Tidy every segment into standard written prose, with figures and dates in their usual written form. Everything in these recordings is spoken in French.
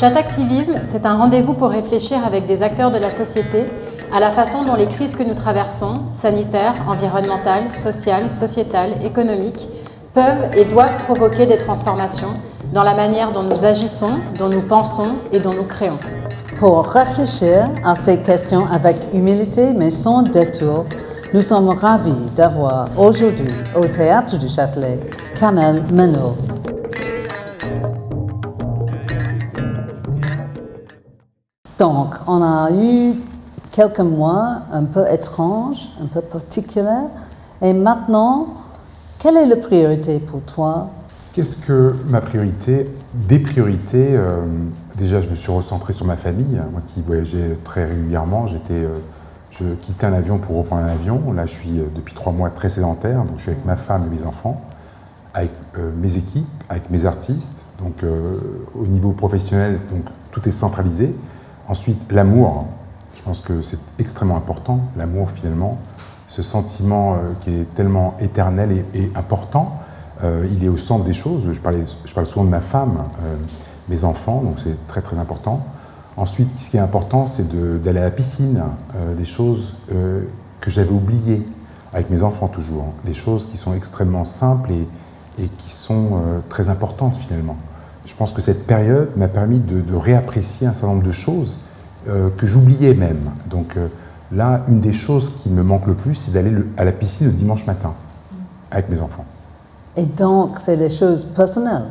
Chatactivisme, c'est un rendez-vous pour réfléchir avec des acteurs de la société à la façon dont les crises que nous traversons, sanitaires, environnementales, sociales, sociétales, économiques, peuvent et doivent provoquer des transformations dans la manière dont nous agissons, dont nous pensons et dont nous créons. Pour réfléchir à ces questions avec humilité mais sans détour, nous sommes ravis d'avoir aujourd'hui au Théâtre du Châtelet Kamel Menno. Donc, on a eu quelques mois un peu étranges, un peu particuliers, et maintenant, quelle est la priorité pour toi? Qu'est-ce que ma priorité? Des priorités, déjà je me suis recentré sur ma famille, moi qui voyageais très régulièrement, je quittais un avion pour reprendre un avion, là je suis depuis 3 mois très sédentaire, donc je suis avec ma femme et mes enfants, avec mes équipes, avec mes artistes, donc au niveau professionnel, donc tout est centralisé. Ensuite, l'amour, je pense que c'est extrêmement important, l'amour finalement, ce sentiment qui est tellement éternel et important, il est au centre des choses. Je parle souvent de ma femme, mes enfants, donc c'est très très important. Ensuite, ce qui est important, c'est d'aller à la piscine, des choses que j'avais oubliées, avec mes enfants toujours, des choses qui sont extrêmement simples et qui sont très importantes finalement. Je pense que cette période m'a permis de réapprécier un certain nombre de choses que j'oubliais même. Donc là, une des choses qui me manque le plus, c'est d'aller à la piscine le dimanche matin avec mes enfants. Et donc, c'est des choses personnelles,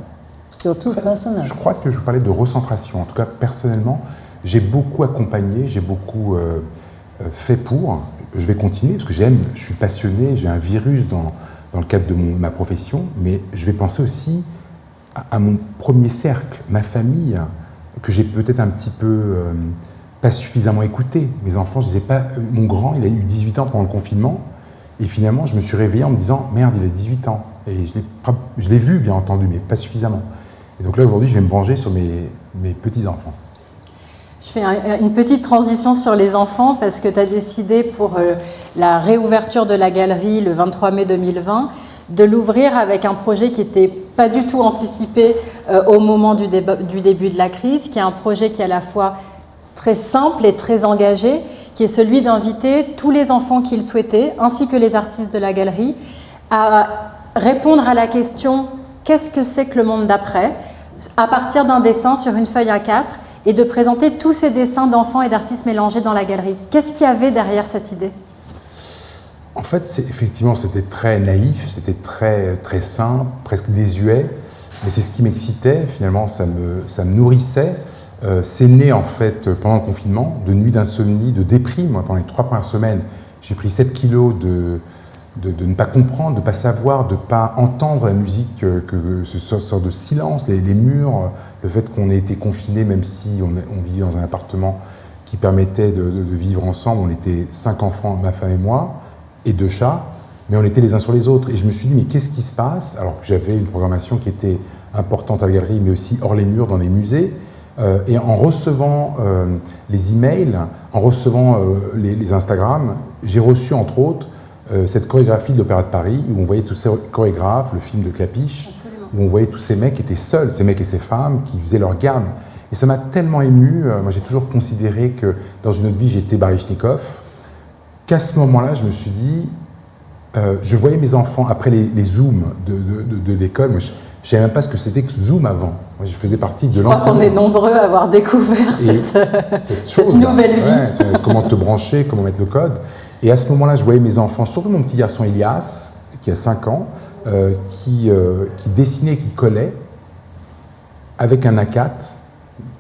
surtout personnelles. Je crois que je parlais de recentration. En tout cas, personnellement, j'ai beaucoup accompagné, j'ai beaucoup fait pour. Je vais continuer parce que je suis passionné, j'ai un virus dans le cadre de ma profession, mais je vais penser aussi à mon premier cercle, ma famille, que j'ai peut-être un petit peu pas suffisamment écouté. Mes enfants, je disais pas, mon grand, il a eu 18 ans pendant le confinement, et finalement, je me suis réveillé en me disant, merde, il a 18 ans. Et je l'ai vu, bien entendu, mais pas suffisamment. Et donc là, aujourd'hui, je vais me venger sur mes petits-enfants. Je fais une petite transition sur les enfants parce que tu as décidé pour la réouverture de la galerie le 23 mai 2020 de l'ouvrir avec un projet qui n'était pas du tout anticipé au moment du début de la crise, qui est un projet qui est à la fois très simple et très engagé, qui est celui d'inviter tous les enfants qui le souhaitaient, ainsi que les artistes de la galerie, à répondre à la question « Qu'est-ce que c'est que le monde d'après ?» à partir d'un dessin sur une feuille A4 et de présenter tous ces dessins d'enfants et d'artistes mélangés dans la galerie. Qu'est-ce qu'il y avait derrière cette idée ? En fait, effectivement, c'était très naïf, c'était très, très simple, presque désuet, mais c'est ce qui m'excitait, finalement, ça me nourrissait. C'est né, en fait, pendant le confinement, de nuits d'insomnie, de déprime. Moi, pendant les 3 premières semaines, j'ai pris 7 kilos de ne pas comprendre, de ne pas savoir, de ne pas entendre la musique, que ce sorte de silence, les murs, le fait qu'on ait été confinés, même si on vivait dans un appartement qui permettait de vivre ensemble. On était 5 enfants, ma femme et moi, et 2 chats, mais on était les uns sur les autres. Et je me suis dit, mais qu'est-ce qui se passe? Alors que j'avais une programmation qui était importante à la galerie, mais aussi hors les murs, dans les musées. Et en recevant les emails, en recevant les Instagram, j'ai reçu, entre autres, cette chorégraphie de l'Opéra de Paris, où on voyait tous ces chorégraphes, le film de Clapiche, où on voyait tous ces mecs qui étaient seuls, ces mecs et ces femmes, qui faisaient leur gamme. Et ça m'a tellement ému. Moi, j'ai toujours considéré que dans une autre vie, j'étais Baryshnikov, qu'à ce moment-là, je me suis dit, je voyais mes enfants, après les Zooms de l'école, moi, je ne savais même pas ce que c'était que Zoom avant. Moi, je faisais partie de l'ancien. Je crois qu'on est nombreux à avoir découvert cette nouvelle vie. Ouais, comment te brancher, comment mettre le code. Et à ce moment-là, je voyais mes enfants, surtout mon petit garçon Elias, qui a 5 ans, qui dessinait, qui collait, avec un A4,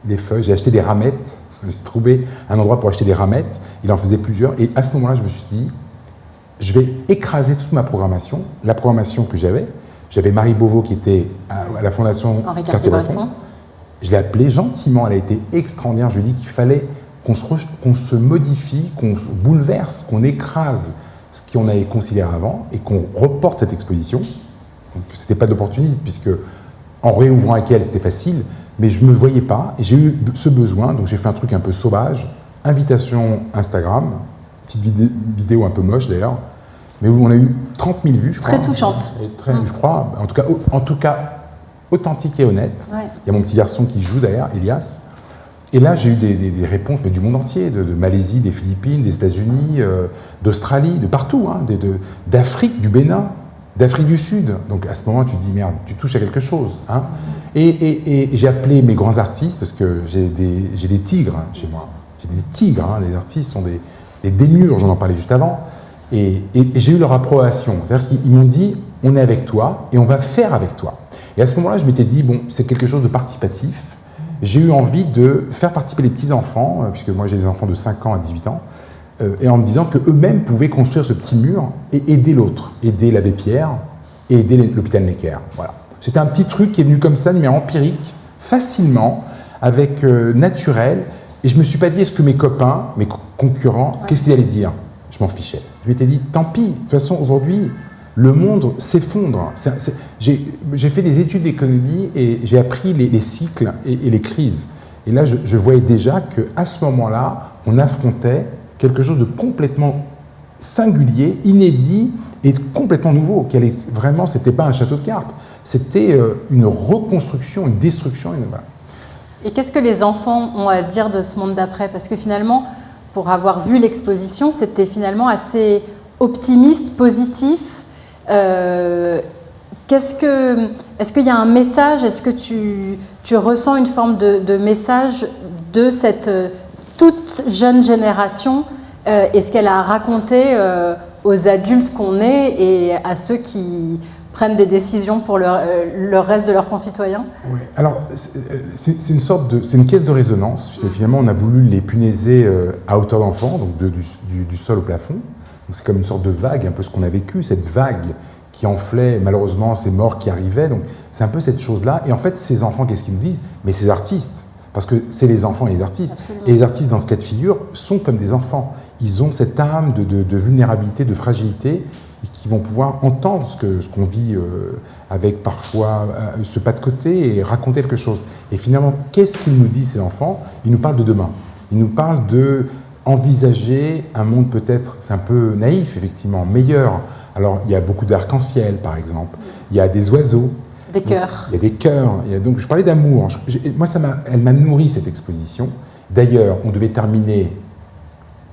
les feuilles. J'ai acheté des ramettes, j'ai trouvé un endroit pour acheter des ramettes, il en faisait plusieurs. Et à ce moment-là, je me suis dit, je vais écraser toute ma programmation, la programmation que j'avais. J'avais Marie Beauvau qui était à la Fondation Cartier-Bresson. Je l'ai appelée gentiment, elle a été extraordinaire. Je lui ai dit qu'il fallait qu'on se modifie, qu'on bouleverse, qu'on écrase ce qu'on avait considéré avant et qu'on reporte cette exposition. Donc, ce n'était pas d'opportunisme puisque en réouvrant avec elle, c'était facile, mais je ne me voyais pas et j'ai eu ce besoin. Donc j'ai fait un truc un peu sauvage, invitation Instagram, petite vidéo un peu moche d'ailleurs, mais où on a eu 30 000 vues, je crois. Très touchante. Je crois, en tout cas authentique et honnête. Ouais. Il y a mon petit garçon qui joue d'ailleurs, Elias. Et là, j'ai eu des réponses mais du monde entier, de Malaisie, des Philippines, des États-Unis, d'Australie, de partout, hein, d'Afrique, du Bénin, d'Afrique du Sud. Donc à ce moment, tu te dis, merde, tu touches à quelque chose. Hein. Et j'ai appelé mes grands artistes, parce que j'ai des tigres hein, chez moi. J'ai des tigres, hein, les artistes sont des démiurges, j'en parlais juste avant. Et j'ai eu leur approbation. C'est-à-dire qu'ils m'ont dit, on est avec toi et on va faire avec toi. Et à ce moment-là, je m'étais dit, bon, c'est quelque chose de participatif. J'ai eu envie de faire participer les petits-enfants, puisque moi j'ai des enfants de 5 ans à 18 ans, et en me disant qu'eux-mêmes pouvaient construire ce petit mur et aider l'autre, aider l'abbé Pierre et aider l'hôpital Necker. Voilà. C'était un petit truc qui est venu comme ça, de manière empirique, facilement, avec naturel, et je ne me suis pas dit, est-ce que mes copains, mes concurrents, qu'est-ce qu'ils allaient dire? Je m'en fichais. Je m'étais dit, tant pis, de toute façon, aujourd'hui, le monde s'effondre. J'ai fait des études d'économie et j'ai appris les cycles et les crises. Et là, je voyais déjà qu'à ce moment-là, on affrontait quelque chose de complètement singulier, inédit et complètement nouveau. Vraiment, ce n'était pas un château de cartes. C'était une reconstruction, une destruction. Et qu'est-ce que les enfants ont à dire de ce monde d'après? Parce que finalement, pour avoir vu l'exposition, c'était finalement assez optimiste, positif. Est-ce qu'il y a un message? Est-ce que tu ressens une forme de message de cette toute jeune génération et ce qu'elle a raconté aux adultes qu'on est et à ceux qui prennent des décisions pour le reste de leurs concitoyens? Oui. Alors, c'est une caisse de résonance. Finalement, on a voulu les punaiser à hauteur d'enfant, donc du sol au plafond. C'est comme une sorte de vague, un peu ce qu'on a vécu, cette vague qui enflait malheureusement ces morts qui arrivaient. Donc c'est un peu cette chose-là. Et en fait, ces enfants, qu'est-ce qu'ils nous disent? Mais ces artistes, parce que c'est les enfants et les artistes. Absolument. Et les artistes, dans ce cas de figure, sont comme des enfants. Ils ont cette âme de vulnérabilité, de fragilité, et qui vont pouvoir entendre ce qu'on vit avec parfois ce pas de côté et raconter quelque chose. Et finalement, qu'est-ce qu'ils nous disent, ces enfants? Ils nous parlent de demain. Ils nous parlent de envisager un monde peut-être, c'est un peu naïf effectivement, meilleur. Alors il y a beaucoup d'arc-en-ciel par exemple, il y a des oiseaux, des cœurs. Il y a des cœurs. Donc je parlais d'amour. Moi elle m'a nourri cette exposition. D'ailleurs, nous devions terminer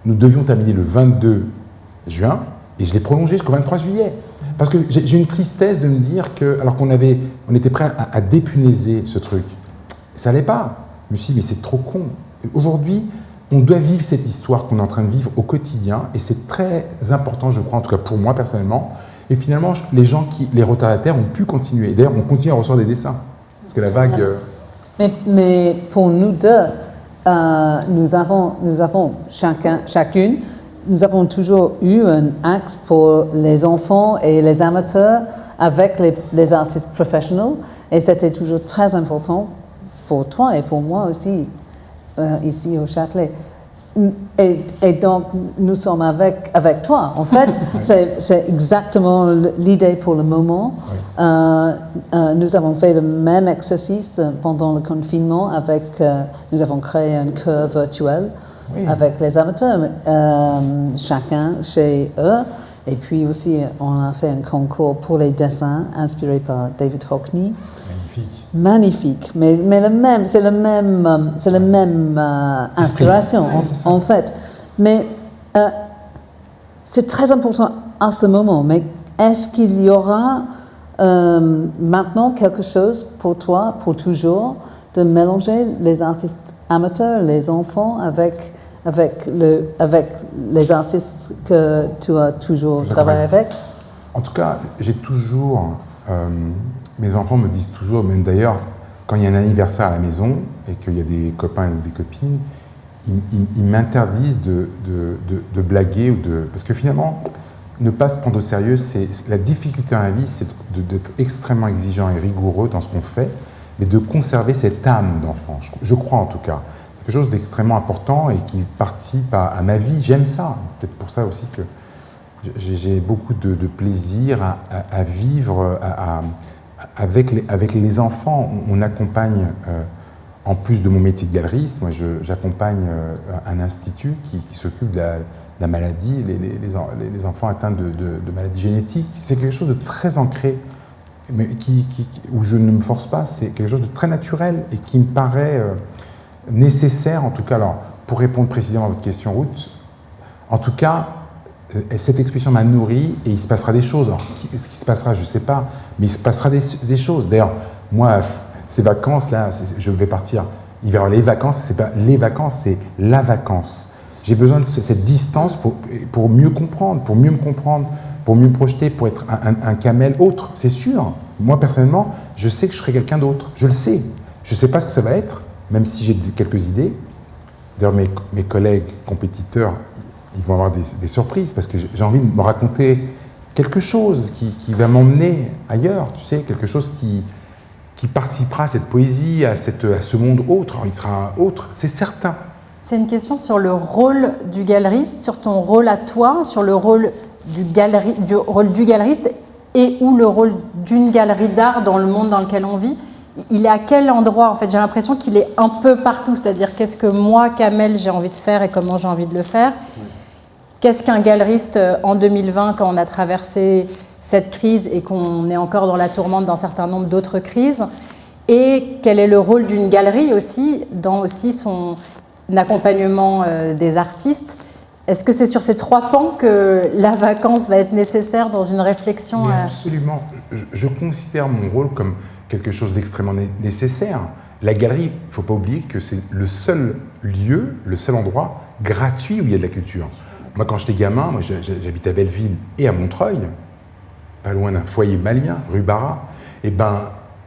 le 22 juin et je l'ai prolongé jusqu'au 23 juillet. Parce que j'ai une tristesse de me dire que, alors qu'on était prêt à dépunaiser ce truc, ça n'allait pas. Je me suis dit, mais c'est trop con. Aujourd'hui, on doit vivre cette histoire qu'on est en train de vivre au quotidien et c'est très important, je crois, en tout cas pour moi personnellement. Et finalement, les retardataires ont pu continuer. D'ailleurs, on continue à recevoir des dessins. Parce que la vague... Mais pour nous deux, nous avons chacune, nous avons toujours eu un axe pour les enfants et les amateurs avec les artistes professionnels. Et c'était toujours très important pour toi et pour moi aussi. Ici au Châtelet. Et donc, nous sommes avec toi. En fait, c'est exactement l'idée pour le moment. Oui. Nous avons fait le même exercice pendant le confinement nous avons créé un chœur virtuel avec les amateurs, chacun chez eux. Et puis aussi, on a fait un concours pour les dessins inspirés par David Hockney. Magnifique, mais c'est la même inspiration en fait. Mais c'est très important à ce moment. Mais est-ce qu'il y aura maintenant quelque chose pour toi, pour toujours, de mélanger les artistes amateurs, les enfants, avec les artistes que tu as toujours travaillé avec? En tout cas, j'ai toujours... mes enfants me disent toujours, même d'ailleurs, quand il y a un anniversaire à la maison et qu'il y a des copains ou des copines, ils m'interdisent de blaguer parce que finalement, ne pas se prendre au sérieux, la difficulté dans la vie, c'est d'être extrêmement exigeant et rigoureux dans ce qu'on fait, mais de conserver cette âme d'enfant. Je crois en tout cas. Quelque chose d'extrêmement important et qui participe à ma vie. J'aime ça. Peut-être pour ça aussi que j'ai beaucoup de plaisir à vivre avec les enfants. On accompagne, en plus de mon métier de galeriste, moi j'accompagne un institut qui s'occupe de la maladie, les enfants atteints de maladies génétiques. C'est quelque chose de très ancré, mais où je ne me force pas. C'est quelque chose de très naturel et qui me paraît nécessaire, en tout cas, alors, pour répondre précisément à votre question, Ruth, en tout cas, cette expression m'a nourri et il se passera des choses. Alors, ce qui se passera, je ne sais pas, mais il se passera des choses. D'ailleurs, moi, ces vacances-là, je vais partir. Il va y avoir les vacances, c'est pas les vacances, c'est la vacance. J'ai besoin de cette distance pour mieux comprendre, pour mieux me comprendre, pour mieux me projeter, pour être un camel autre, c'est sûr. Moi, personnellement, je sais que je serai quelqu'un d'autre. Je le sais. Je ne sais pas ce que ça va être, même si j'ai quelques idées. D'ailleurs, mes collègues compétiteurs, ils vont avoir des surprises parce que j'ai envie de me raconter quelque chose qui va m'emmener ailleurs, tu sais, quelque chose qui participera à cette poésie, à ce monde autre. Alors, il sera autre, c'est certain. C'est une question sur le rôle du galeriste, sur ton rôle à toi, sur le rôle rôle du galeriste et ou le rôle d'une galerie d'art dans le monde dans lequel on vit. Il est à quel endroit? En fait, j'ai l'impression qu'il est un peu partout, c'est-à-dire qu'est-ce que moi, Kamel, j'ai envie de faire et comment j'ai envie de le faire. Oui. Qu'est-ce qu'un galeriste en 2020, quand on a traversé cette crise et qu'on est encore dans la tourmente d'un certain nombre d'autres crises? Et quel est le rôle d'une galerie aussi, dans aussi son accompagnement des artistes? Est-ce que c'est sur ces 3 pans que la vacance va être nécessaire dans une réflexion? Absolument. Je considère mon rôle comme quelque chose d'extrêmement nécessaire. La galerie, il ne faut pas oublier que c'est le seul lieu, le seul endroit gratuit où il y a de la culture. Moi, quand j'étais gamin, j'habite à Belleville et à Montreuil, pas loin d'un foyer malien, rue Barra. Et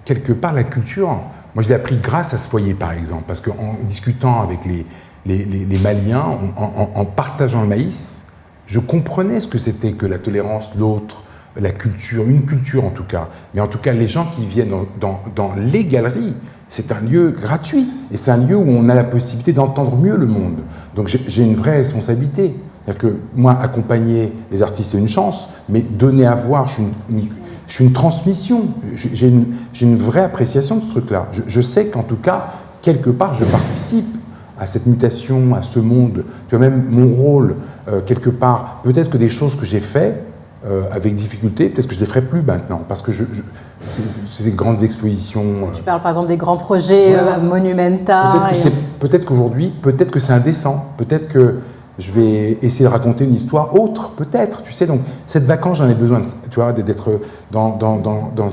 quelque part, la culture, moi, je l'ai appris grâce à ce foyer, par exemple, parce qu'en discutant avec les Maliens, en partageant le maïs, je comprenais ce que c'était que la tolérance, l'autre, la culture, une culture en tout cas. Mais en tout cas, les gens qui viennent dans les galeries, c'est un lieu gratuit. Et c'est un lieu où on a la possibilité d'entendre mieux le monde. Donc j'ai une vraie responsabilité. C'est-à-dire que moi, accompagner les artistes, c'est une chance, mais donner à voir, je suis une transmission. J'ai une vraie appréciation de ce truc-là. Je sais qu'en tout cas, quelque part, je participe à cette mutation, à ce monde. Tu vois, même mon rôle, quelque part, peut-être que des choses que j'ai faites avec difficulté, peut-être que je ne les ferai plus maintenant, parce que c'est des grandes expositions. Tu parles par exemple des grands projets monumentaux. Peut-être qu'aujourd'hui, peut-être que c'est indécent, peut-être que je vais essayer de raconter une histoire autre, peut-être, tu sais. Donc, cette vacance, j'en ai besoin, tu vois, d'être dans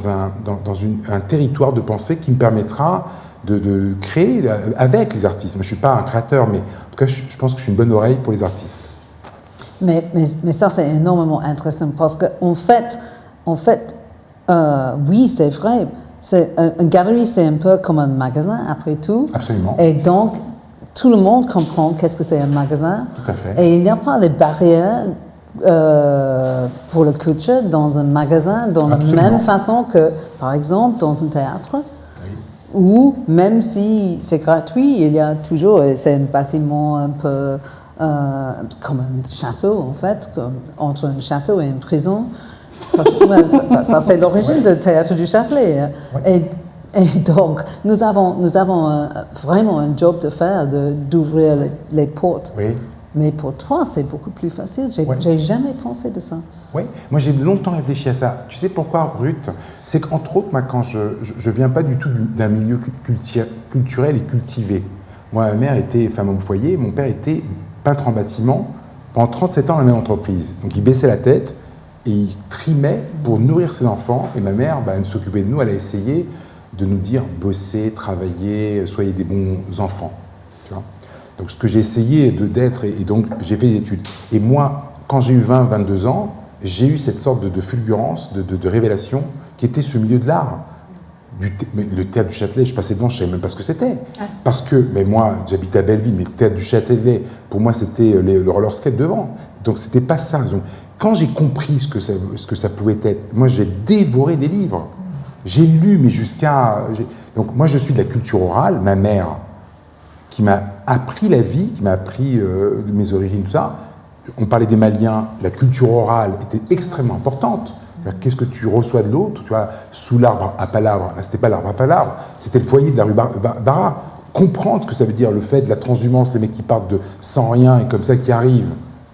un territoire de pensée qui me permettra de créer avec les artistes. Moi, je ne suis pas un créateur, mais en tout cas, je pense que je suis une bonne oreille pour les artistes. Mais ça, c'est énormément intéressant parce qu'en fait, oui, c'est vrai. Une galerie, c'est un peu comme un magasin, après tout. Absolument. Et donc, tout le monde comprend qu'est-ce que c'est un magasin. Tout à fait. Et il n'y a pas de barrières pour la culture dans un magasin, dans Absolument. la même façon que, par exemple, dans un théâtre. Où, même si c'est gratuit, il y a toujours, c'est un bâtiment un peu comme un château, en fait, entre un château et une prison. Ça c'est l'origine du théâtre du Châtelet. Ouais. Et donc, nous avons vraiment un job de faire, d'ouvrir les portes. Oui. Mais pour toi, c'est beaucoup plus facile. J'ai jamais pensé de ça. Oui, moi j'ai longtemps réfléchi à ça. Tu sais pourquoi, Ruth? C'est qu'entre autres, moi, quand je viens pas du tout d'un milieu culturel et cultivé. Moi, ma mère était femme au foyer, mon père était peintre en bâtiment pendant 37 ans dans la même entreprise. Donc il baissait la tête et il trimait pour nourrir ses enfants. Et ma mère, elle s'occupait de nous, elle a essayé de nous dire bossez, travaillez, soyez des bons enfants. Tu vois? Donc ce que j'ai essayé d'être, et donc j'ai fait des études. Et moi, quand j'ai eu 20-22 ans, j'ai eu cette sorte de fulgurance, de révélation, qui était ce milieu de l'art. Le théâtre du Châtelet, je passais devant, je ne savais même pas ce que c'était. Ouais. Parce que, mais moi, j'habitais à Belleville, mais le théâtre du Châtelet, pour moi, c'était le roller skate devant. Donc c'était pas ça. Donc, quand j'ai compris ce que ça pouvait être, moi j'ai dévoré des livres. J'ai lu, mais donc moi je suis de la culture orale, ma mère, qui m'a appris la vie, qui m'a appris mes origines, tout ça. On parlait des Maliens, la culture orale était extrêmement importante. Qu'est-ce que tu reçois de l'autre, tu vois, sous l'arbre à palabre. Là, c'était pas l'arbre à palabre, c'était le foyer de la rue Barra. Comprendre ce que ça veut dire, le fait de la transhumance, les mecs qui partent de sans rien et comme ça qui arrivent.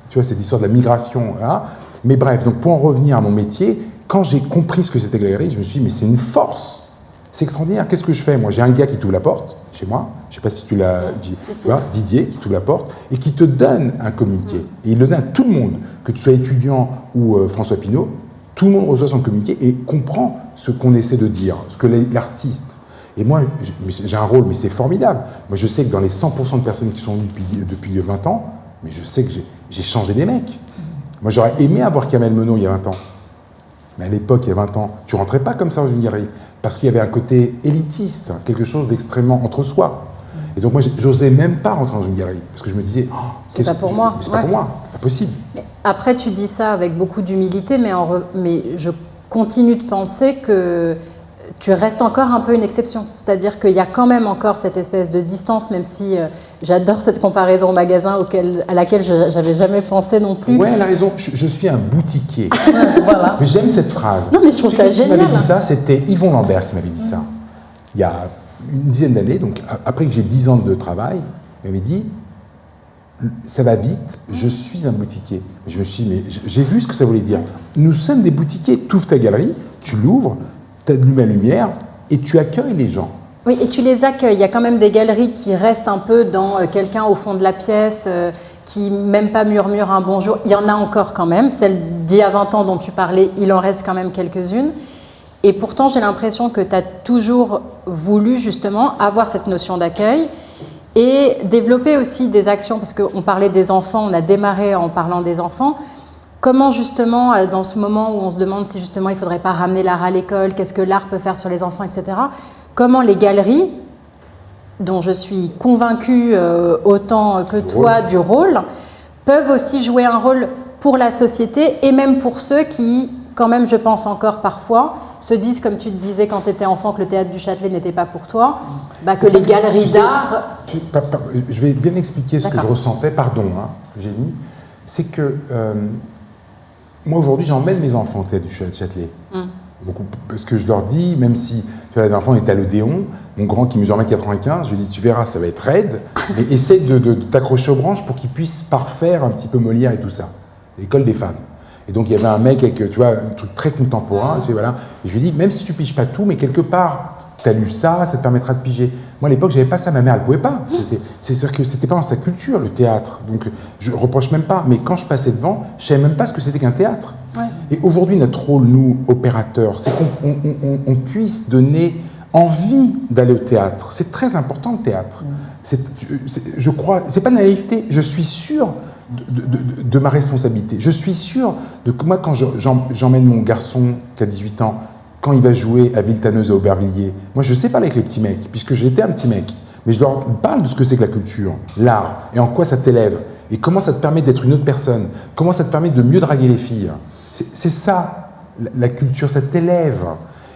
Tu vois, cette histoire de la migration. Hein. Mais bref, donc pour en revenir à mon métier, quand j'ai compris ce que c'était que la galerie, je me suis dit, mais c'est une force. C'est extraordinaire. Qu'est-ce que je fais? Moi, j'ai un gars qui t'ouvre la porte, chez moi, je ne sais pas si tu l'as dit, tu vois, Didier, qui t'ouvre la porte, et qui te donne un communiqué. Et il le donne à tout le monde, que tu sois étudiant ou François Pinault, tout le monde reçoit son communiqué et comprend ce qu'on essaie de dire, ce que l'artiste. Et moi, j'ai un rôle, mais c'est formidable. Moi, je sais que dans les 100% de personnes qui sont venues depuis 20 ans, mais je sais que j'ai changé des mecs. Moi, j'aurais aimé avoir Kamel Menon il y a 20 ans. Mais à l'époque, il y a 20 ans, tu rentrais pas comme ça dans une galerie. Parce qu'il y avait un côté élitiste, quelque chose d'extrêmement entre soi. Et donc moi, j'osais même pas rentrer dans une galerie. Parce que je me disais, c'est pas pour moi. C'est pas pour moi, pas possible. Après, tu dis ça avec beaucoup d'humilité, mais je continue de penser que tu restes encore un peu une exception. C'est-à-dire qu'il y a quand même encore cette espèce de distance, même si j'adore cette comparaison au magasin à laquelle j'avais jamais pensé non plus. Ouais, elle a raison. Je suis un boutiquier. Voilà. Mais j'aime cette phrase. Non, mais je trouve ça génial. Qui m'avait dit ça, c'était Yvon Lambert qui m'avait dit ça. Il y a une dizaine d'années, donc après que j'ai 10 ans de travail, il m'avait dit, ça va vite, je suis un boutiquier. Je me suis dit, mais j'ai vu ce que ça voulait dire. Nous sommes des boutiquiers. Tu ouvres ta galerie, tu l'ouvres, tu allumes la lumière et tu accueilles les gens. Oui, et tu les accueilles. Il y a quand même des galeries qui restent un peu dans quelqu'un au fond de la pièce, qui même pas murmure un bonjour. Il y en a encore quand même. Celle d'il y a 20 ans dont tu parlais, il en reste quand même quelques-unes. Et pourtant, j'ai l'impression que tu as toujours voulu justement avoir cette notion d'accueil et développer aussi des actions, parce qu'on parlait des enfants, on a démarré en parlant des enfants. Comment justement, dans ce moment où on se demande si justement il ne faudrait pas ramener l'art à l'école, qu'est-ce que l'art peut faire sur les enfants, etc., comment les galeries, dont je suis convaincue autant que toi du rôle, peuvent aussi jouer un rôle pour la société et même pour ceux qui, quand même, je pense encore parfois, se disent, comme tu te disais quand tu étais enfant, que le théâtre du Châtelet n'était pas pour toi, que les galeries d'art... Je vais bien expliquer ce que je ressentais, pardon, Génie, c'est que moi aujourd'hui j'emmène mes enfants au théâtre du Châtelet. Beaucoup, parce que je leur dis, même si tu vois, la dernière fois on était à l'Odéon, mon grand qui mesure 1m95, je lui dis tu verras, ça va être raide, mais essaie de t'accrocher aux branches pour qu'ils puissent parfaire un petit peu Molière et tout ça. L'école des femmes. Et donc il y avait un mec avec, tu vois, un truc très contemporain, tu sais, voilà. Et je lui dis, même si tu piges pas tout, mais quelque part, tu as lu ça, ça te permettra de piger. Moi à l'époque, j'avais pas ça, ma mère, elle pouvait pas. C'est-à-dire que c'était pas dans sa culture, le théâtre. Donc je reproche même pas, mais quand je passais devant, je savais même pas ce que c'était qu'un théâtre. Ouais. Et aujourd'hui, notre rôle, nous, opérateurs, c'est qu'on puisse donner envie d'aller au théâtre. C'est très important, le théâtre. Je crois, c'est pas de naïveté, je suis sûr de ma responsabilité. Je suis sûr que moi, quand j'emmène mon garçon qui a 18 ans, quand il va jouer à Villetaneuse, à Aubervilliers, moi je sais parler avec les petits mecs, puisque j'étais un petit mec, mais je leur parle de ce que c'est que la culture, l'art, et en quoi ça t'élève, et comment ça te permet d'être une autre personne, comment ça te permet de mieux draguer les filles. C'est ça, la culture, ça t'élève.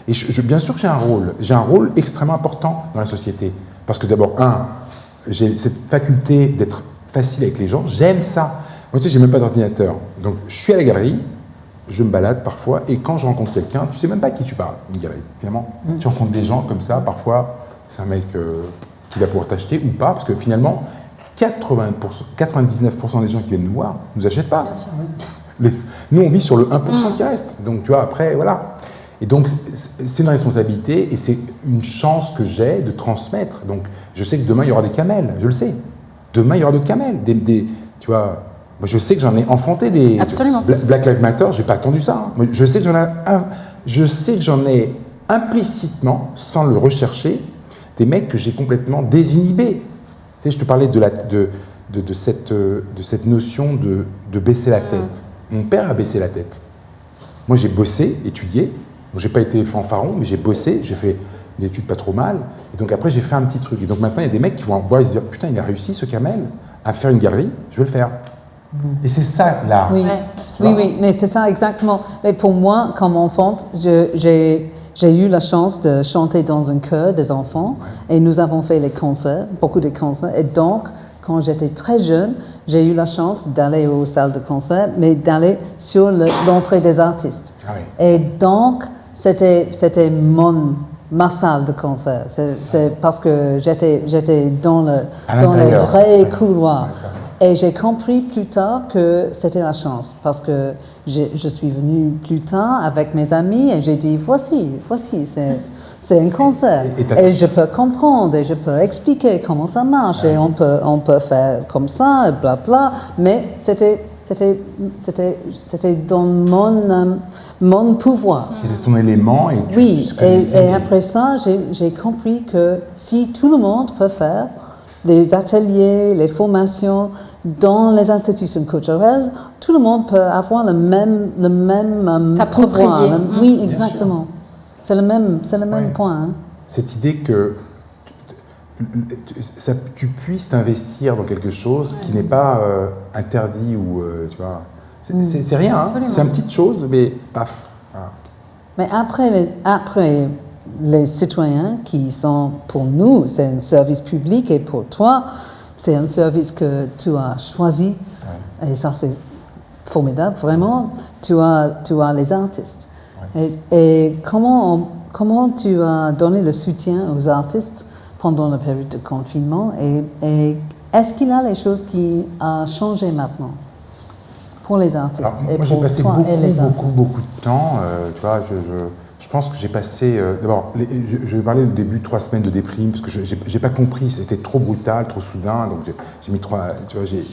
Et bien sûr que j'ai un rôle extrêmement important dans la société, parce que d'abord, j'ai cette faculté d'être facile avec les gens, j'aime ça. Moi, tu sais, j'ai même pas d'ordinateur. Donc, je suis à la galerie, je me balade parfois, et quand je rencontre quelqu'un, tu sais même pas à qui tu parles, une galerie, finalement. Tu rencontres des gens comme ça, parfois, c'est un mec qui va pouvoir t'acheter ou pas, parce que finalement, 99% des gens qui viennent nous voir nous achètent pas. Bien sûr, oui. Nous, on vit sur le 1% qui reste. Donc, tu vois, après, voilà. Et donc, c'est une responsabilité, et c'est une chance que j'ai de transmettre. Donc, je sais que demain, il y aura des camels, je le sais. Demain, il y aura d'autres camels. Tu vois, moi, je sais que j'en ai enfanté des... Absolument. Black Lives Matter, j'ai pas attendu ça. Moi, je sais que j'en ai implicitement, sans le rechercher, des mecs que j'ai complètement désinhibés. Tu sais, je te parlais de cette notion de baisser la tête. Mon père a baissé la tête. Moi, j'ai bossé, étudié. J'ai pas été fanfaron, mais j'ai bossé, j'ai fait des études pas trop mal. Et donc après, j'ai fait un petit truc. Et donc maintenant, il y a des mecs qui vont voir et se dire, putain, il a réussi, ce Kamel, à faire une galerie, je veux le faire. Et c'est ça, l'art. Oui, oui, mais c'est ça exactement. Mais pour moi, comme enfant, j'ai eu la chance de chanter dans un chœur des enfants. Ouais. Et nous avons fait les concerts, beaucoup de concerts. Et donc, quand j'étais très jeune, j'ai eu la chance d'aller aux salles de concert, mais d'aller sur l'entrée des artistes. Ah oui. Et donc, c'était ma salle de concert. C'est parce que j'étais dans les vrais couloirs. Et j'ai compris plus tard que c'était la chance, parce que je suis venue plus tard avec mes amis et j'ai dit, voici, c'est un concert. Et je peux comprendre et je peux expliquer comment ça marche et on peut faire comme ça, et blabla. Mais c'était dans mon pouvoir. C'était ton élément et tu Oui, et après ça, j'ai compris que si tout le monde peut faire les ateliers, les formations dans les institutions culturelles, tout le monde peut avoir le même pouvoir. Oui, exactement. C'est le même point. Hein. Cette idée que tu puisses t'investir dans quelque chose qui n'est pas interdit ou tu vois, c'est rien. Hein. C'est une petite chose, mais paf. Voilà. Mais après les citoyens qui sont pour nous, c'est un service public et pour toi, c'est un service que tu as choisi. Ouais. Et ça, c'est formidable, vraiment. Tu as les artistes. Ouais. Et comment tu as donné le soutien aux artistes pendant la période de confinement et est-ce qu'il y a les choses qui ont changé maintenant pour les artistes? Alors, et moi, pour j'ai passé toi et les artistes. beaucoup de temps. Tu vois, je pense que j'ai passé... D'abord, je vais parler du début de 3 semaines de déprime, parce que je n'ai pas compris, c'était trop brutal, trop soudain, donc j'ai mis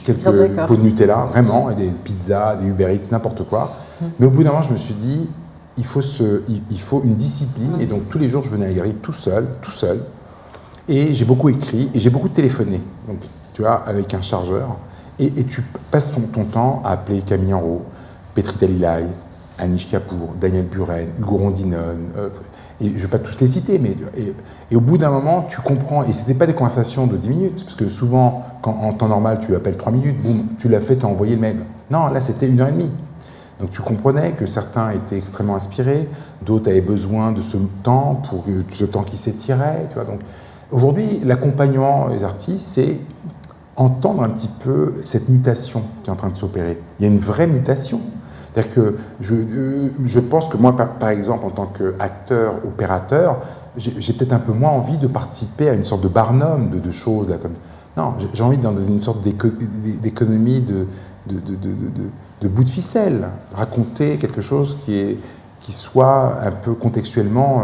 quelques pots de Nutella, vraiment, et des pizzas, des Uber Eats, n'importe quoi. Mais au bout d'un moment, je me suis dit, il faut une discipline, et donc tous les jours, je venais à la galerie tout seul, et j'ai beaucoup écrit, et j'ai beaucoup téléphoné, donc tu vois, avec un chargeur, et tu passes ton temps à appeler Camille Enrault, Petri Dalilaï, Anish Kapoor, Daniel Buren, Hugo Rondinone, et je ne vais pas tous les citer, mais et au bout d'un moment, tu comprends, et ce n'était pas des conversations de 10 minutes, parce que souvent, en temps normal, tu appelles 3 minutes, boum, tu l'as fait, tu as envoyé le mail. Non, là, c'était 1h30. Donc tu comprenais que certains étaient extrêmement inspirés, d'autres avaient besoin de ce temps, pour ce temps qui s'étirait, tu vois. Donc aujourd'hui, l'accompagnement des artistes, c'est entendre un petit peu cette mutation qui est en train de s'opérer. Il y a une vraie mutation. C'est-à-dire que je pense que moi, par exemple, en tant qu'acteur, opérateur, j'ai peut-être un peu moins envie de participer à une sorte de Barnum de choses. Là, comme... Non, j'ai envie dans une sorte d'économie de bout de ficelle, raconter quelque chose qui soit un peu contextuellement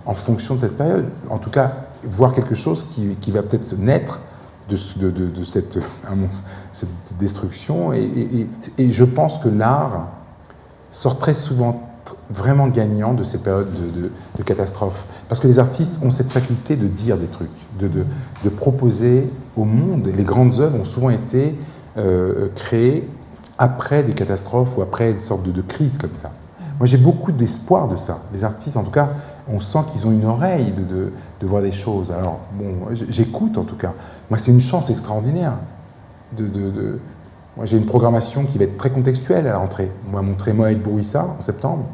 en fonction de cette période. En tout cas, voir quelque chose qui va peut-être naître de cette destruction. Et je pense que l'art sort très souvent vraiment gagnant de ces périodes de catastrophe. Parce que les artistes ont cette faculté de dire des trucs, de proposer au monde. Les grandes œuvres ont souvent été créées après des catastrophes ou après des sortes de crises comme ça. Moi, j'ai beaucoup d'espoir de ça. Les artistes, en tout cas, on sent qu'ils ont une oreille de voir des choses. Alors, bon, j'écoute en tout cas. Moi, c'est une chance extraordinaire. Moi, j'ai une programmation qui va être très contextuelle à la rentrée. On va montrer Mohamed Bouissa en septembre.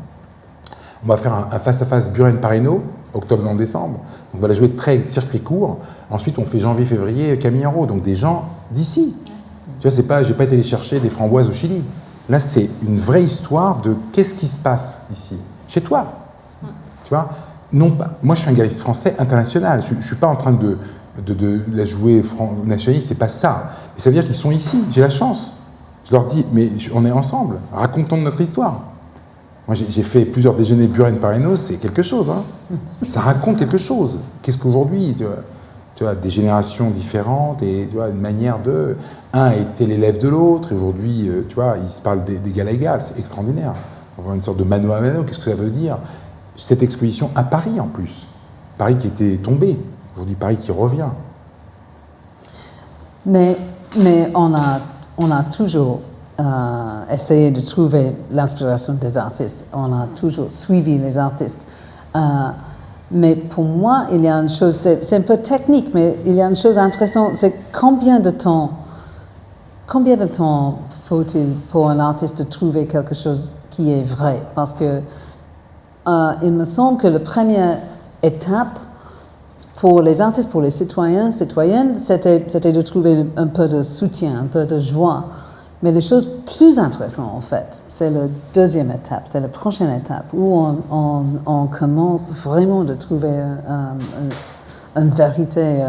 On va faire un face-à-face Buren-Parisot, octobre-décembre. On va la jouer très circuit court. Ensuite, on fait janvier-février Camille Enrault, donc des gens d'ici. Tu vois, je n'ai pas été les chercher des framboises au Chili. Là, c'est une vraie histoire de qu'est-ce qui se passe ici, chez toi. Tu vois, non pas. Moi, je suis un galeriste français international. Je ne suis pas en train de la jouer nationaliste, c'est pas ça. Mais ça veut dire qu'ils sont ici. J'ai la chance. Je leur dis, mais on est ensemble. Racontons notre histoire. Moi, j'ai fait plusieurs déjeuners Buren-Parisot, c'est quelque chose. Hein. Ça raconte quelque chose. Qu'est-ce qu'aujourd'hui, tu vois, des générations différentes et tu vois, une manière de... Un a été l'élève de l'autre, et aujourd'hui, tu vois, ils se parlent d'égal à égal, c'est extraordinaire. On voit une sorte de mano à mano, qu'est-ce que ça veut dire? Cette exposition à Paris, en plus. Paris qui était tombé, aujourd'hui Paris qui revient. Mais on a toujours essayé de trouver l'inspiration des artistes. On a toujours suivi les artistes. Mais pour moi, il y a une chose, c'est un peu technique, mais il y a une chose intéressante, c'est combien de temps faut-il pour un artiste de trouver quelque chose qui est vrai? Parce que il me semble que la première étape pour les artistes, pour les citoyennes, c'était de trouver un peu de soutien, un peu de joie. Mais les choses plus intéressantes, en fait, c'est la deuxième étape, c'est la prochaine étape, où on commence vraiment de trouver une vérité,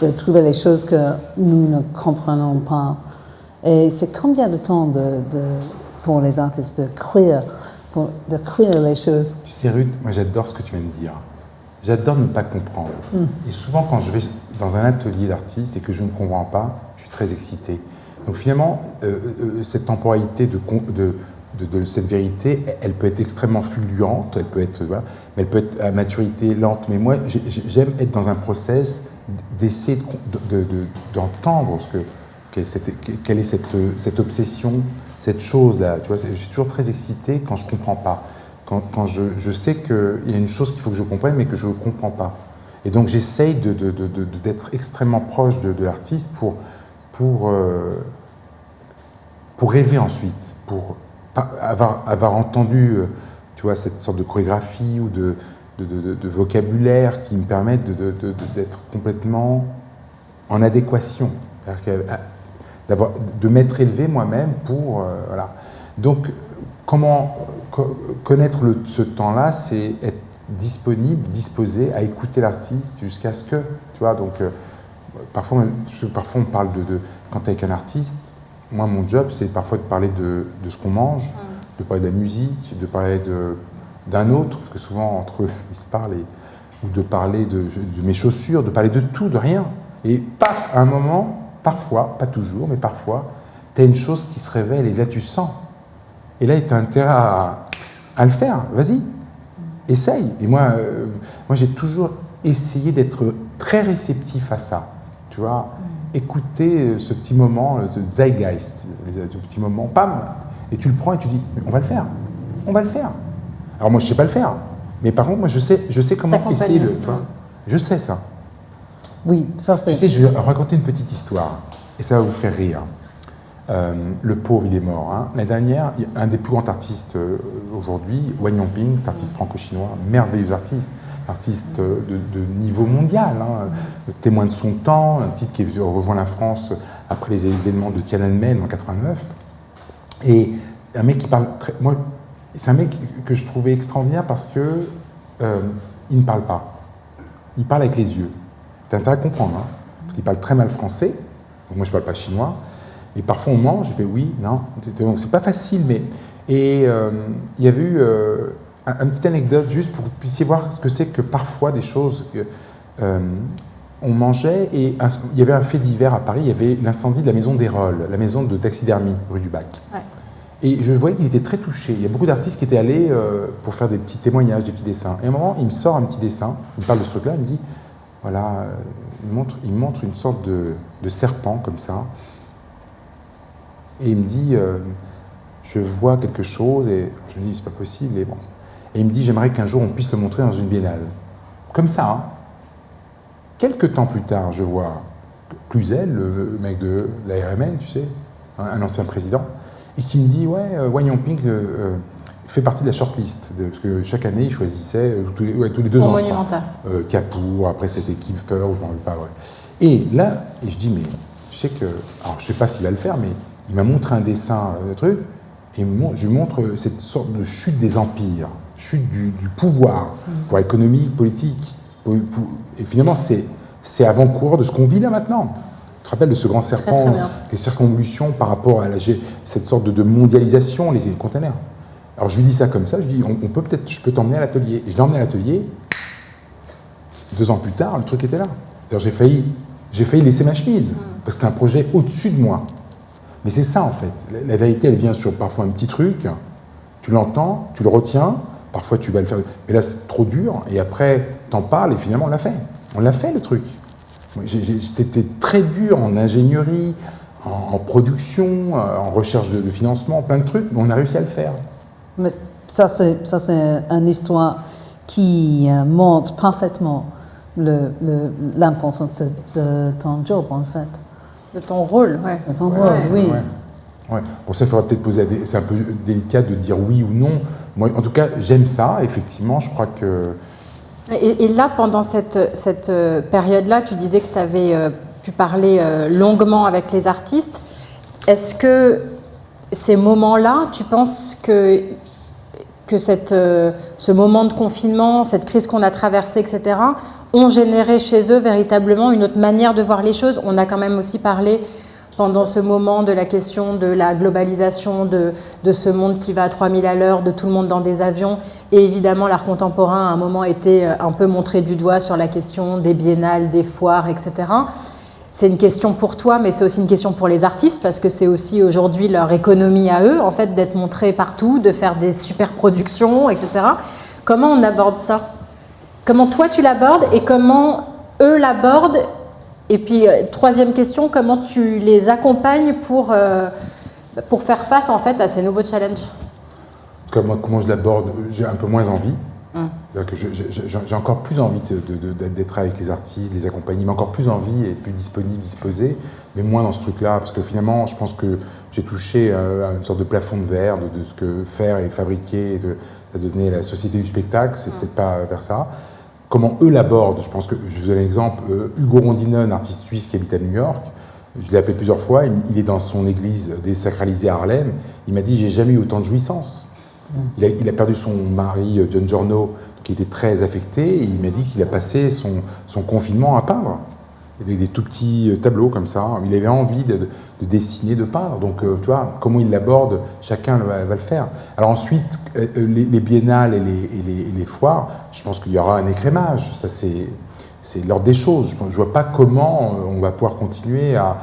de trouver les choses que nous ne comprenons pas. Et c'est combien de temps pour les artistes de créer les choses? Tu sais, Ruth, moi j'adore ce que tu viens de dire. J'adore ne pas comprendre. Et souvent, quand je vais dans un atelier d'artiste et que je ne comprends pas, je suis très excité. Donc finalement, cette temporalité de cette vérité, elle peut être extrêmement fulgurante, elle peut être, voilà, mais elle peut être à maturité lente. Mais moi, j'aime être dans un process d'essayer d'entendre quelle est cette obsession, cette chose-là. Tu vois, je suis toujours très excité quand je ne comprends pas. Quand je sais qu'il y a une chose qu'il faut que je comprenne, mais que je ne comprends pas. Et donc j'essaye d'être extrêmement proche de l'artiste pour rêver ensuite, pour avoir entendu, tu vois, cette sorte de chorégraphie ou de vocabulaire qui me permettent d'être complètement en adéquation, de m'être élevé moi-même pour... voilà. Donc, comment connaître ce temps-là, c'est être disponible, disposé à écouter l'artiste jusqu'à ce que, tu vois, donc parfois on parle quand tu es avec un artiste, moi mon job c'est parfois de parler de ce qu'on mange, de parler de la musique, de parler d'un autre, parce que souvent entre eux ils se parlent, ou de parler de mes chaussures, de parler de tout, de rien. Et paf, à un moment, parfois, pas toujours, mais parfois, tu as une chose qui se révèle et là tu sens. Et là, tu as intérêt à le faire. Vas-y, essaye. Et moi j'ai toujours essayé d'être très réceptif à ça. Tu vois, écouter ce petit moment, le zeitgeist, ce petit moment, pam, et tu le prends et tu dis, on va le faire. On va le faire. Alors moi, je ne sais pas le faire. Mais par contre, moi, je sais comment essayer de... Tu vois, je sais ça. Oui, ça c'est... Tu sais, je vais raconter une petite histoire. Et ça va vous faire rire. Le pauvre, il est mort. Hein. L'année dernière, un des plus grands artistes aujourd'hui, Wan Yongping, cet artiste franco-chinois, merveilleux artiste de niveau mondial, hein, témoin de son temps, un type qui est rejoint la France après les événements de Tiananmen en 89. Et un mec qui parle moi, c'est un mec que je trouvais extraordinaire parce que il ne parle pas. Il parle avec les yeux. T'as intérêt à comprendre, hein, parce qu'il parle très mal français. Donc moi, je ne parle pas chinois. Et parfois, on mange, je fais oui, non. Donc, c'est pas facile, mais... Et il y avait eu une petite anecdote, juste pour que vous puissiez voir ce que c'est que parfois des choses... on mangeait, et il y avait un fait divers à Paris, il y avait l'incendie de la maison d'Hérole, la maison de taxidermie, rue du Bac. Ouais. Et je voyais qu'il était très touché. Il y a beaucoup d'artistes qui étaient allés pour faire des petits témoignages, des petits dessins. Et à un moment, il me sort un petit dessin, il me parle de ce truc-là, il me dit, voilà, il me montre une sorte de serpent comme ça. Et il me dit, je vois quelque chose, et je me dis, c'est pas possible, et bon. Et il me dit, j'aimerais qu'un jour on puisse le montrer dans une biennale. Comme ça, hein. Quelques temps plus tard, je vois Cluzel, le mec de la RMN, tu sais, un ancien président, et qui me dit, ouais, Wan Yongping fait partie de la shortlist, parce que chaque année, il choisissait, tous les 2 ans, Capour, après c'était Kipfer, je ne me rappelle pas, ouais. Et là, je dis, mais tu sais que, alors je ne sais pas s'il va le faire, mais il m'a montré un dessin, un truc, et je lui montre cette sorte de chute des empires, chute du pouvoir, pouvoir économique, politique. Et finalement, c'est avant-coureur de ce qu'on vit là maintenant. Tu te rappelles de ce grand serpent, très les circonvolutions par rapport à cette sorte de mondialisation, les containers. Alors je lui dis ça comme ça, je lui dis, je peux t'emmener à l'atelier. Et je l'ai emmené à l'atelier, 2 ans plus tard, le truc était là. Alors j'ai failli laisser ma chemise, parce que c'était un projet au-dessus de moi. Mais c'est ça en fait, la vérité elle vient sur parfois un petit truc, tu l'entends, tu le retiens, parfois tu vas le faire, mais là c'est trop dur, et après t'en parles et finalement on l'a fait. On l'a fait le truc. C'était très dur en ingénierie, en production, en recherche de financement, plein de trucs, mais on a réussi à le faire. Mais ça c'est une histoire qui montre parfaitement l'importance de ton job en fait. De ton rôle, ouais. De ton rôle, oui. Ouais. Bon, ça, il faudra peut-être poser... C'est un peu délicat de dire oui ou non. Moi, en tout cas, j'aime ça, effectivement, je crois que... Et là, pendant cette période-là, tu disais que tu avais pu parler longuement avec les artistes. Est-ce que ces moments-là, tu penses que ce moment de confinement, cette crise qu'on a traversée, etc., ont généré chez eux véritablement une autre manière de voir les choses. On a quand même aussi parlé pendant ce moment de la question de la globalisation, de ce monde qui va à 3000 à l'heure, de tout le monde dans des avions. Et évidemment, l'art contemporain, à un moment, était un peu montré du doigt sur la question des biennales, des foires, etc. C'est une question pour toi, mais c'est aussi une question pour les artistes, parce que c'est aussi aujourd'hui leur économie à eux, en fait, d'être montrés partout, de faire des super productions, etc. Comment on aborde ça ? Comment toi tu l'abordes et comment eux l'abordent ? Et puis, troisième question, comment tu les accompagnes pour faire face en fait à ces nouveaux challenges ? Comment je l'aborde ? J'ai un peu moins envie. J'ai encore plus envie d'être avec les artistes, les accompagner, mais encore plus envie et plus disponible, disposé, mais moins dans ce truc-là, parce que finalement, je pense que j'ai touché à une sorte de plafond de verre de ce que faire et fabriquer, ça devenait la société du spectacle, c'est peut-être pas vers ça. Comment eux l'abordent, je pense que, je vous donne un exemple, Hugo Rondinen, artiste suisse qui habite à New York, je l'ai appelé plusieurs fois, il est dans son église désacralisée à Harlem, il m'a dit « j'ai jamais eu autant de jouissance ». Il a perdu son mari, John Giorno, qui était très affecté, et il m'a dit qu'il a passé son confinement à peindre. Des tout petits tableaux comme ça. Il avait envie de dessiner, de peindre. Donc, tu vois, comment il l'aborde, chacun va le faire. Alors ensuite, les biennales et les foires, je pense qu'il y aura un écrémage. Ça, c'est l'ordre des choses. Je ne vois pas comment on va pouvoir continuer à...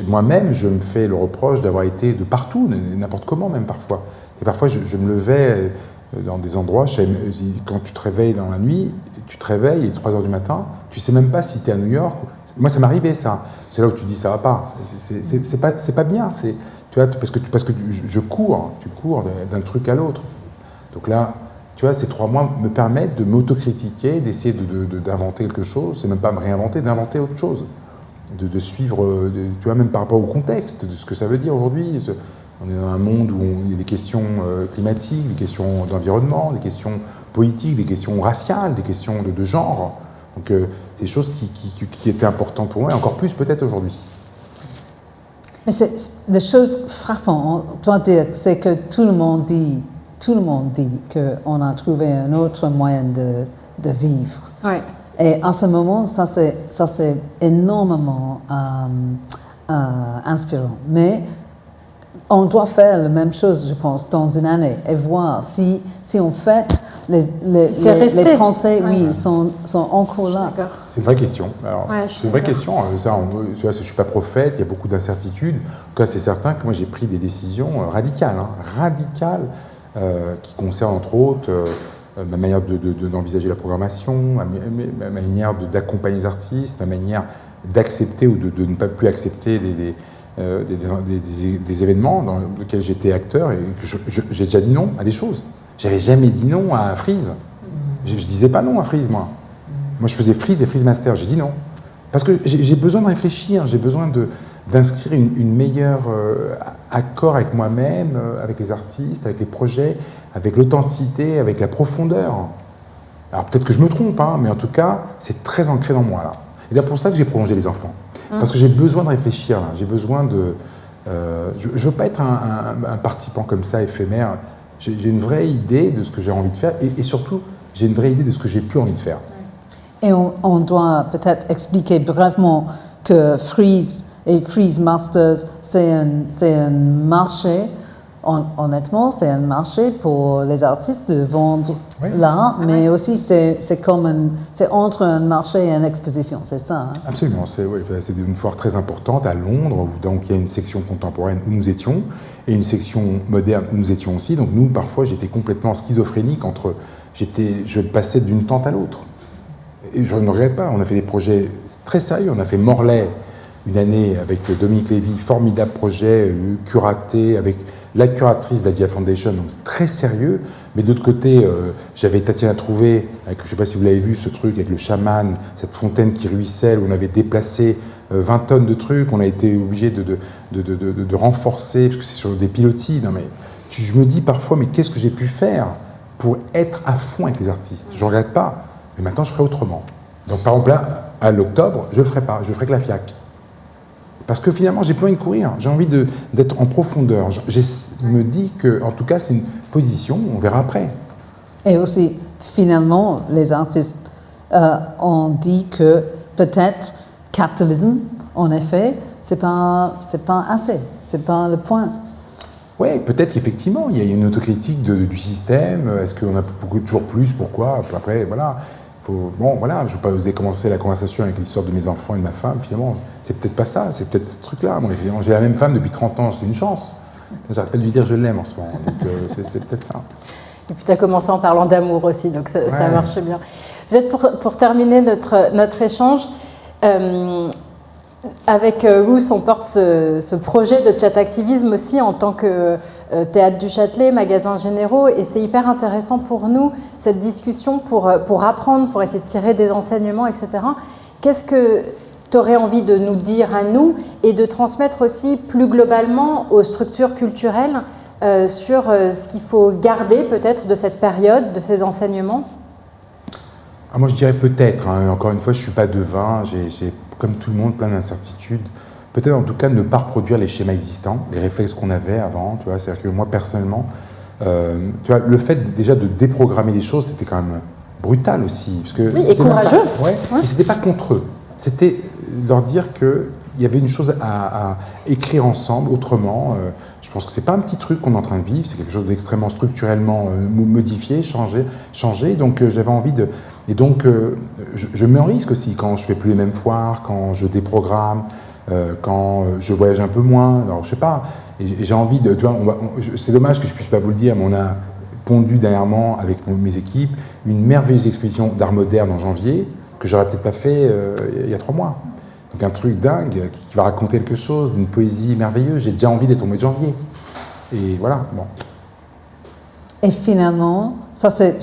Moi-même, je me fais le reproche d'avoir été de partout, n'importe comment même parfois. Et parfois, je me levais dans des endroits, quand tu te réveilles dans la nuit, tu te réveilles, il est 3h du matin, tu ne sais même pas si tu es à New York. Moi, ça m'arrivait, ça. C'est là où tu dis, ça va pas. C'est pas bien. Tu vois, parce que tu cours d'un truc à l'autre. Donc là, tu vois, ces 3 mois me permettent de m'autocritiquer, d'essayer d'inventer quelque chose. C'est même pas me réinventer, d'inventer autre chose. De suivre, tu vois, même par rapport au contexte, de ce que ça veut dire aujourd'hui. On est dans un monde où il y a des questions climatiques, des questions d'environnement, des questions politiques, des questions raciales, des questions de genre. Donc, c'est des choses qui étaient importantes pour moi, et encore plus peut-être aujourd'hui. Mais la chose frappante, on doit dire, c'est que tout le monde dit qu'on a trouvé un autre moyen de vivre. Ouais. Et en ce moment, ça c'est énormément inspirant. Mais on doit faire la même chose, je pense, dans une année et voir si en fait les Français, oui, sont encore là. C'est une vraie question. C'est une vraie question. Ça, tu vois, je ne suis pas prophète, il y a beaucoup d'incertitudes. En tout cas, c'est certain que moi, j'ai pris des décisions radicales, qui concernent entre autres ma manière d'envisager la programmation, ma manière d'accompagner les artistes, ma manière d'accepter ou de ne pas plus accepter des événements dans lesquels j'étais acteur et que j'ai déjà dit non à des choses. J'avais jamais dit non à Freeze. Je disais pas non à Freeze, moi. Moi, je faisais Freeze et Freeze Master. J'ai dit non. Parce que j'ai besoin de réfléchir, j'ai besoin d'inscrire une meilleure accord avec moi-même, avec les artistes, avec les projets, avec l'authenticité, avec la profondeur. Alors peut-être que je me trompe, mais en tout cas, c'est très ancré dans moi, là. Et c'est pour ça que j'ai prolongé les enfants. Parce que j'ai besoin de réfléchir, là. J'ai besoin de... je ne veux pas être un participant comme ça, éphémère. J'ai une vraie idée de ce que j'ai envie de faire et surtout, j'ai une vraie idée de ce que j'ai plus envie de faire. Et on doit peut-être expliquer brièvement que Freeze et Freeze Masters, c'est un marché, honnêtement, c'est un marché pour les artistes de vendre l'art, mais aussi c'est entre un marché et une exposition, c'est ça. Absolument, c'est une foire très importante à Londres, où donc il y a une section contemporaine où nous étions, et une section moderne où nous étions aussi. Donc nous, parfois, j'étais complètement schizophrénique je passais d'une tente à l'autre. Et je ne regrette pas, on a fait des projets très sérieux, on a fait Morlaix une année avec Dominique Lévy, formidable projet curaté avec la curatrice d'Adia Foundation, donc très sérieux. Mais d'autre côté, j'avais Tatiana Trouvé, je ne sais pas si vous l'avez vu, ce truc avec le chaman, cette fontaine qui ruisselle, où on avait déplacé 20 tonnes de trucs, on a été obligé de renforcer, parce que c'est sur des pilotis. Non mais, je me dis parfois, mais qu'est-ce que j'ai pu faire pour être à fond avec les artistes? Je ne regrette pas, mais maintenant je ferai autrement. Donc par exemple, là, à l'octobre, je ne le ferai pas, je ferai que la FIAC. Parce que finalement, j'ai plus envie de courir, j'ai envie d'être en profondeur. Je me dis que, en tout cas, c'est une position, on verra après. Et aussi, finalement, les artistes on dit que peut-être capitalisme, en effet, c'est pas assez, c'est pas le point. Oui, peut-être qu'effectivement, il y a une autocritique du système. Est-ce qu'on a toujours plus? Pourquoi? Après, voilà. Bon, voilà, je ne vais pas oser commencer la conversation avec l'histoire de mes enfants et de ma femme. Finalement, c'est peut-être pas ça, c'est peut-être ce truc-là. Moi, j'ai la même femme depuis 30 ans, c'est une chance. J'arrête pas de lui dire je l'aime en ce moment. Donc, c'est peut-être ça. Et puis tu as commencé en parlant d'amour aussi, donc ça marche bien. Peut-être pour terminer notre échange, avec Ruth, on porte ce projet de chat activisme aussi en tant que Théâtre du Châtelet, magasins généraux, et c'est hyper intéressant pour nous, cette discussion, pour apprendre, pour essayer de tirer des enseignements, etc. Qu'est-ce que tu aurais envie de nous dire à nous et de transmettre aussi plus globalement aux structures culturelles sur ce qu'il faut garder peut-être de cette période, de ces enseignements? Moi, je dirais peut-être. Hein. Encore une fois, je ne suis pas devin, j'ai comme tout le monde plein d'incertitudes. Peut-être en tout cas ne pas reproduire les schémas existants, les réflexes qu'on avait avant. Tu vois, c'est-à-dire que moi personnellement, tu vois, le fait déjà de déprogrammer les choses, c'était quand même brutal aussi, parce que oui, et courageux. Mais c'était pas contre eux. C'était leur dire que il y avait une chose à écrire ensemble, autrement. Je pense que c'est pas un petit truc qu'on est en train de vivre, c'est quelque chose d'extrêmement structurellement modifié, changé. Donc j'avais envie de... Et donc je mets en risque aussi quand je fais plus les mêmes foires, quand je déprogramme, quand je voyage un peu moins. Alors je sais pas, et j'ai envie de... Tu vois, c'est dommage que je puisse pas vous le dire, mais on a pondu dernièrement avec mes équipes une merveilleuse exposition d'art moderne en janvier, que j'aurais peut-être pas fait il y a 3 mois. Donc un truc dingue qui va raconter quelque chose, d'une poésie merveilleuse. J'ai déjà envie d'être au mois de janvier. Et voilà, bon. Et finalement, ça c'est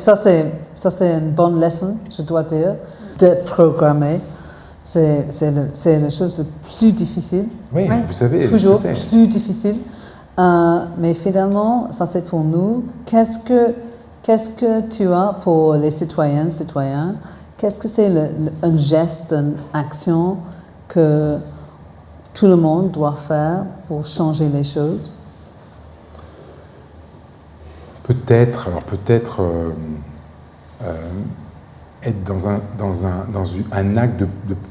une bonne leçon, je dois dire, de programmer. C'est la chose la plus difficile. Oui, vous savez. Toujours plus difficile. Mais finalement, ça c'est pour nous. Qu'est-ce que tu as pour les citoyennes? Qu'est-ce que c'est un geste, une action que tout le monde doit faire pour changer les choses? Peut-être être dans un acte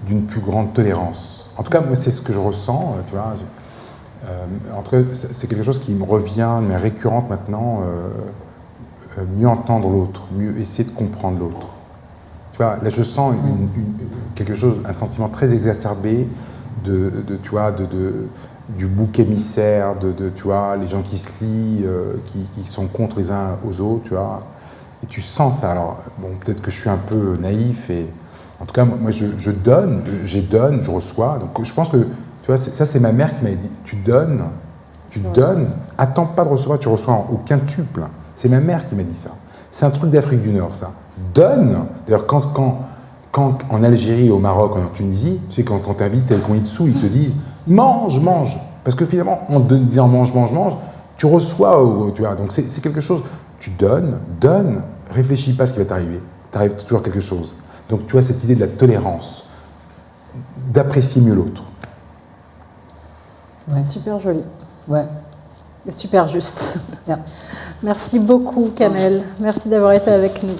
d'une plus grande tolérance. En tout cas, moi, c'est ce que je ressens, tu vois. En tout cas, c'est quelque chose qui me revient, mais récurrente maintenant, mieux entendre l'autre, mieux essayer de comprendre l'autre. Tu vois, là, je sens quelque chose, un sentiment très exacerbé tu vois, du bouc émissaire, tu vois, les gens qui se lient, qui sont contre les uns aux autres, tu vois. Et tu sens ça. Alors, bon, peut-être que je suis un peu naïf, et en tout cas, moi, je donne, je reçois. Donc, je pense que, tu vois, ça, c'est ma mère qui m'a dit, tu donnes, attends pas de recevoir, tu reçois au quintuple. C'est ma mère qui m'a dit ça. C'est un truc d'Afrique du Nord, ça. Donne. D'ailleurs, quand en Algérie, au Maroc, en Tunisie, tu sais, quand t'invites et qu'on y dessous, ils te disent mange. Parce que finalement, en te disant mange, tu reçois, tu vois. Donc c'est quelque chose, tu donnes, réfléchis pas à ce qui va t'arriver. T'arrive toujours quelque chose. Donc tu as cette idée de la tolérance, d'apprécier mieux l'autre. Ouais. Super joli. Ouais. Et super juste. Yeah. Merci beaucoup, Kamel. Merci d'avoir été avec nous.